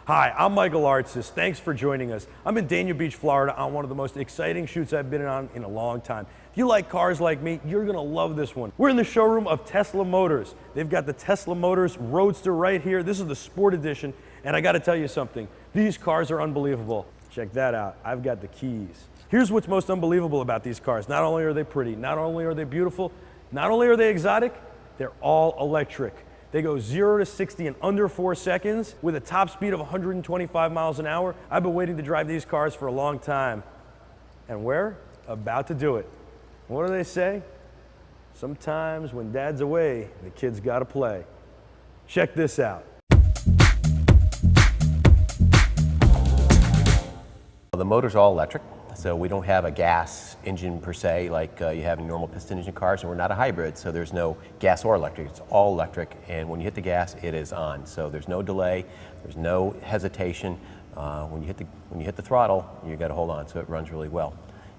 Hi, I'm Michael Artsis. Thanks for joining us. I'm in Dania Beach, Florida on one of the most exciting shoots I've been on in a long time. If you like cars like me, you're gonna love this one. We're in the showroom of Tesla Motors. They've got the Tesla Motors Roadster right here. This is the Sport Edition, and I gotta tell you something. These cars are unbelievable. Check that out. I've got the keys. Here's what's most unbelievable about these cars. Not only are they pretty, not only are they beautiful, not only are they exotic, they're all electric. They go 0 to 60 in under 4 seconds with a top speed of 125 miles an hour. I've been waiting to drive these cars for a long time. And we're about to do it. What do they say? Sometimes when dad's away, the kids gotta play. Check this out. The motor's all electric, so we don't have a gas engine per se like you have in normal piston engine cars, and we're not a hybrid, so there's no gas or electric. It's all electric, and when you hit the gas, it is on. So there's no delay, there's no hesitation. When you hit the throttle, you got to hold on, so it runs really well.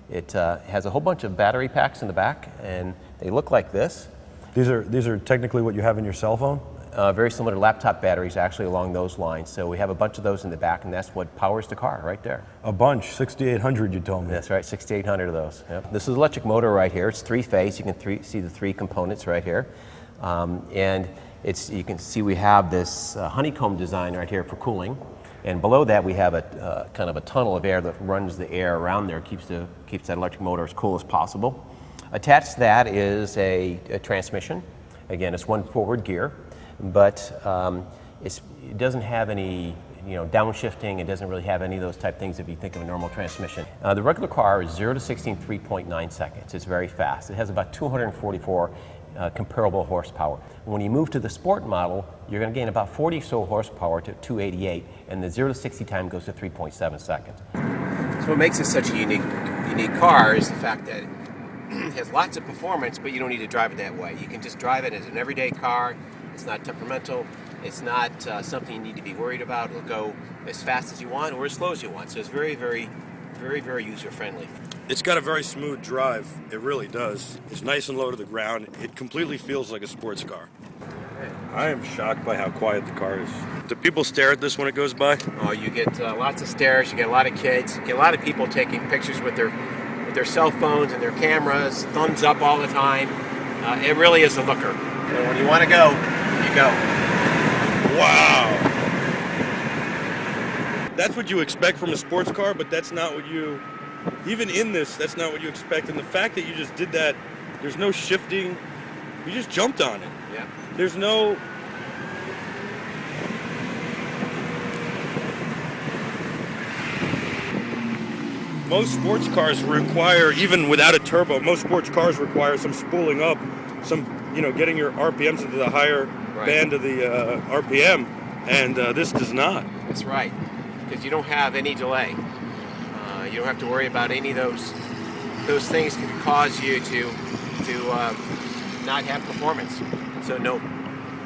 It has a whole bunch of battery packs in the back, and they look like this. These are technically what you have in your cell phone? Very similar to laptop batteries, actually, along those lines. So we have a bunch of those in the back, and that's what powers the car right there. A bunch, 6,800 you told me. That's right, 6,800 of those. Yep. This is an electric motor right here. It's three-phase. You can see the three components right here. And you can see we have this honeycomb design right here for cooling. And below that, we have a kind of a tunnel of air that runs the air around there, keeps that electric motor as cool as possible. Attached to that is a transmission. Again, it's one forward gear. But it doesn't have any, downshifting. It doesn't really have any of those type things if you think of a normal transmission. The regular car is 0 to 60 in 3.9 seconds. It's very fast. It has about 244 comparable horsepower. When you move to the sport model, you're going to gain about 40 or so horsepower to 288, and the 0 to 60 time goes to 3.7 seconds. So what makes it such a unique car is the fact that it has lots of performance, but you don't need to drive it that way. You can just drive it as an everyday car. It's not temperamental. It's not something you need to be worried about. It'll go as fast as you want or as slow as you want. So it's very, very, very, very user-friendly. It's got a very smooth drive. It really does. It's nice and low to the ground. It completely feels like a sports car. I am shocked by how quiet the car is. Do people stare at this when it goes by? Oh, you get lots of stares. You get a lot of kids. You get a lot of people taking pictures with their cell phones and their cameras, thumbs up all the time. It really is a looker. And when you want to go, you go. Wow. That's what you expect from a sports car, but that's not what even in this, that's not what you expect. And the fact that you just did that, there's no shifting, you just jumped on it. Yeah. There's no... Most sports cars require, even without a turbo, most sports cars require some spooling up, some, getting your RPMs into the higher band of the RPM, and this does not. That's right, because you don't have any delay. You don't have to worry about any of those things can cause you to not have performance. So no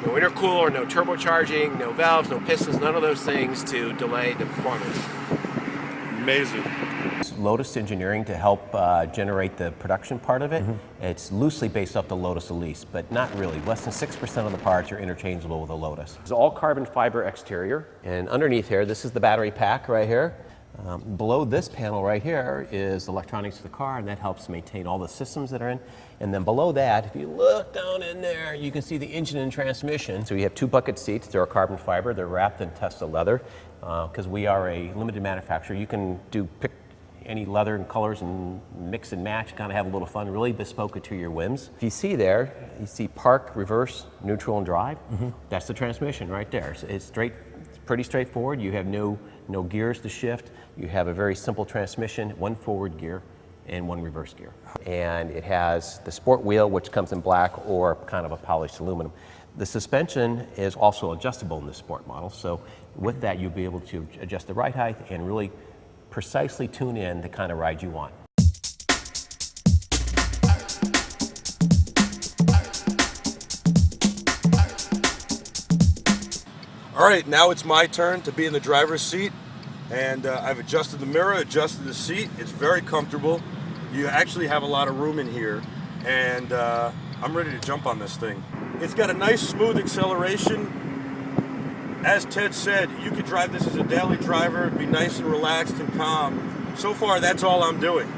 intercooler, no turbocharging, no valves, no pistons, none of those things to delay the performance. Amazing. Lotus engineering to help generate the production part of it. Mm-hmm. It's loosely based off the Lotus Elise, but not really. Less than 6% of the parts are interchangeable with a Lotus. It's all carbon fiber exterior, and underneath here, this is the battery pack right here. Below this panel right here is electronics of the car, and that helps maintain all the systems that are in. And then below that, if you look down in there, you can see the engine and transmission. So you have 2 bucket seats. They're carbon fiber. They're wrapped in Tesla leather. Because we are a limited manufacturer, you can pick any leather and colors and mix and match, kind of have a little fun, really bespoke it to your whims. If you see there, you see park, reverse, neutral, and drive. Mm-hmm. That's the transmission right there. It's pretty straightforward. You have no gears to shift. You have a very simple transmission, 1 forward gear and 1 reverse gear. And it has the sport wheel, which comes in black or kind of a polished aluminum. The suspension is also adjustable in the sport model, so with that you'll be able to adjust the ride height and really precisely tune in the kind of ride you want. All right, now it's my turn to be in the driver's seat, and I've adjusted the mirror, adjusted the seat. It's very comfortable. You actually have a lot of room in here, and I'm ready to jump on this thing. It's got a nice smooth acceleration, as Ted said, you could drive this as a daily driver, be nice and relaxed and calm. So far, that's all I'm doing.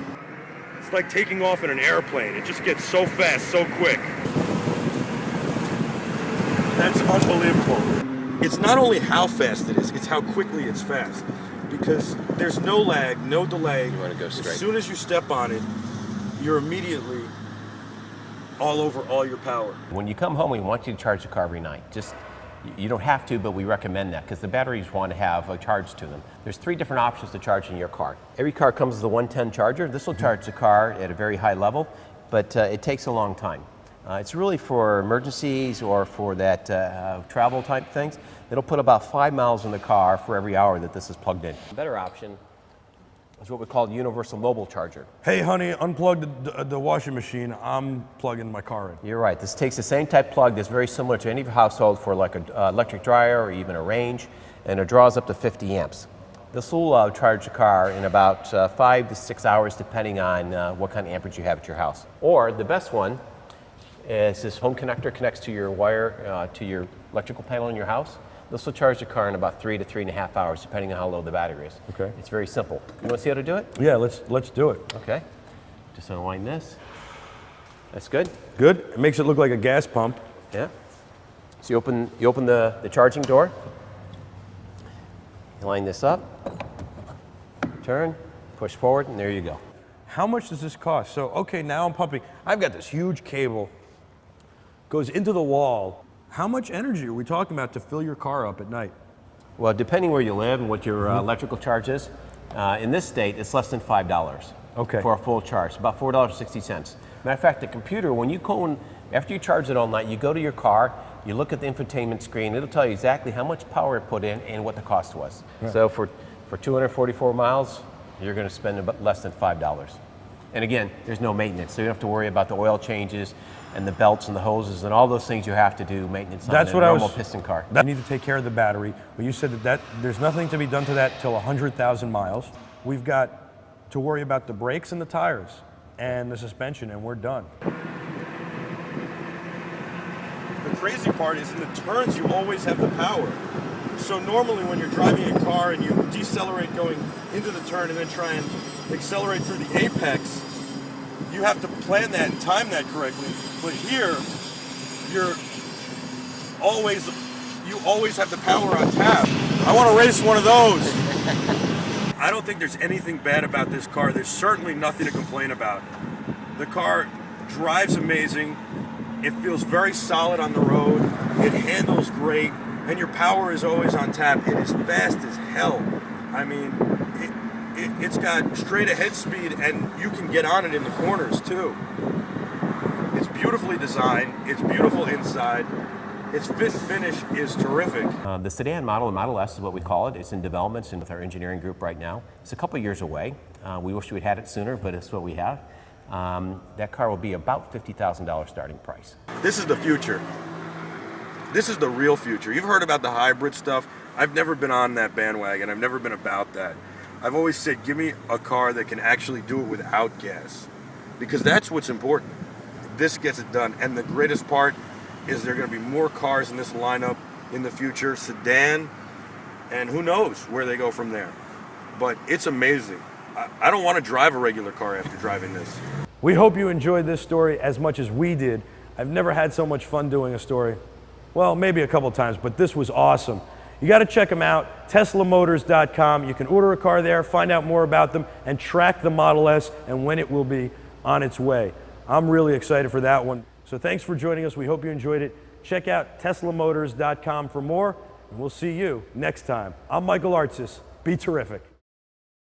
It's like taking off in an airplane. It just gets so fast, so quick. That's unbelievable. It's not only how fast it is, it's how quickly it's fast. Because there's no lag, no delay. You want to go straight. As soon as you step on it, you're immediately all over all your power. When you come home, we want you to charge the car every night. You don't have to, but we recommend that because the batteries want to have a charge to them. There's 3 different options to charge in your car. Every car comes with a 110 charger. This will charge the car at a very high level, but it takes a long time. It's really for emergencies or for that travel type things. It'll put about 5 miles in the car for every hour that this is plugged in. A better option is what we call a universal mobile charger. Hey honey, unplug the washing machine. I'm plugging my car in. You're right. This takes the same type plug that's very similar to any of your household for like an electric dryer or even a range, and it draws up to 50 amps. This will charge the car in about 5 to 6 hours depending on what kind of amperage you have at your house. Or the best one is this home connector connects to your wire to your electrical panel in your house. This will charge the car in about 3 to 3.5 hours, depending on how low the battery is. Okay. It's very simple. You want to see how to do it? Yeah, let's do it. Okay. Just unwind this. That's good. Good. It makes it look like a gas pump. Yeah. So you open the charging door. You line this up. Turn, push forward, and there you go. How much does this cost? So, okay, now I'm pumping. I've got this huge cable, goes into the wall. How much energy are we talking about to fill your car up at night? Well, depending where you live and what your electrical charge is, in this state, it's less than $5 for a full charge, about $4.60. Matter of fact, the computer, when you go in, after you charge it all night, you go to your car, you look at the infotainment screen, it'll tell you exactly how much power it put in and what the cost was. Right. So for 244 miles, you're going to spend about less than $5. And again, there's no maintenance, so you don't have to worry about the oil changes and the belts and the hoses and all those things you have to do maintenance on a normal piston car. You need to take care of the battery, but you said that there's nothing to be done to that till 100,000 miles. We've got to worry about the brakes and the tires and the suspension, and we're done. The crazy part is in the turns, you always have the power. So normally when you're driving a car and you decelerate going into the turn and then try and accelerate through the apex, you have to plan that and time that correctly. But here, you always have the power on tap. I want to race one of those. I don't think there's anything bad about this car. There's certainly nothing to complain about. The car drives amazing. It feels very solid on the road. It handles great. And your power is always on tap. It is fast as hell. I mean, it's got straight ahead speed, and you can get on it in the corners too. It's beautifully designed. It's beautiful inside. Its fit and finish is terrific. The sedan model, the Model S is what we call it. It's in development with our engineering group right now. It's a couple years away. We wish we'd had it sooner, but it's what we have. That car will be about $50,000 starting price. This is the future. This is the real future. You've heard about the hybrid stuff. I've never been on that bandwagon. I've never been about that. I've always said, give me a car that can actually do it without gas, because that's what's important. This gets it done. And the greatest part is there are going to be more cars in this lineup in the future, sedan, and who knows where they go from there. But it's amazing. I don't want to drive a regular car after driving this. We hope you enjoyed this story as much as we did. I've never had so much fun doing a story. Well, maybe a couple times, but this was awesome. You got to check them out, teslamotors.com. You can order a car there, find out more about them, and track the Model S and when it will be on its way. I'm really excited for that one. So thanks for joining us. We hope you enjoyed it. Check out teslamotors.com for more, and we'll see you next time. I'm Michael Artsis. Be terrific.